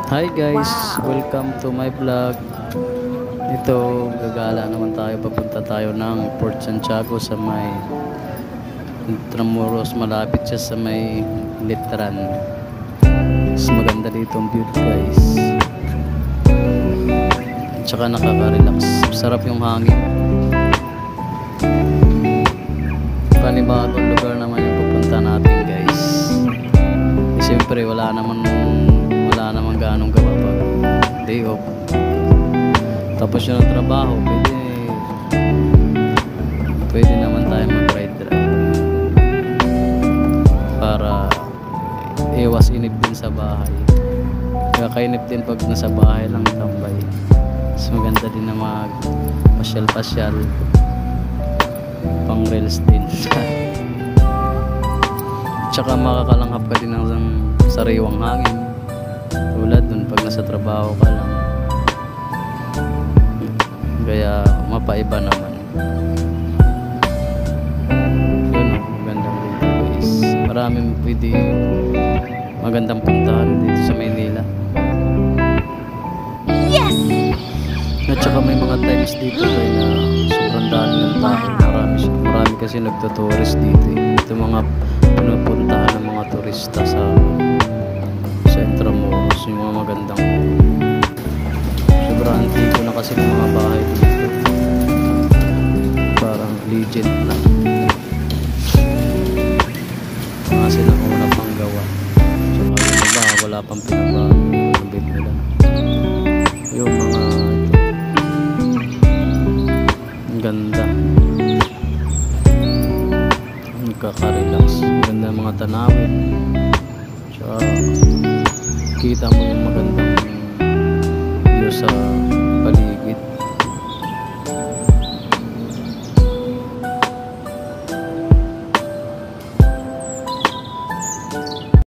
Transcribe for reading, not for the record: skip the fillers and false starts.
Hi guys, welcome to my vlog. Ito, gagala naman tayo, papunta tayo ng Port Santiago sa may Intramuros, malapit siya sa may Letran. Mas maganda dito ang view guys. At saka nakaka-relax, sarap yung hangin. Panibagong lugar naman yung pupunta natin guys. Siyempre wala naman ganong gawa pa, day off, tapos yun ang trabaho, pwede naman tayo mag-ride para iwas inip din sa bahay. Kaya kainip din pag nasa bahay lang tambay. Mas maganda din na mag pasyal pang reels din. Tsaka makakalanghap ka din ng sariwang hangin tulad dun pag nasa trabaho ka lang, kaya mapaiba naman yun. Magandang dito guys, maraming pwede magandang puntahan dito sa Maynila. Yes! At saka may mga times dito guys na sobrang dami ng tao. Marami kasi nagtutourist dito ito mga pinupuntahan ng mga turista sa Intramuros, yung mga magandang sobrang antiko na kasi ng mga bahay dito, parang legend na mga silang una pang gawa. Tsaka yung iba wala pang pinabago yung bit nila, yung mga ang ganda, nagkaka-relax, ganda mga tanawin. Tsaka kita mo yung magandang view sa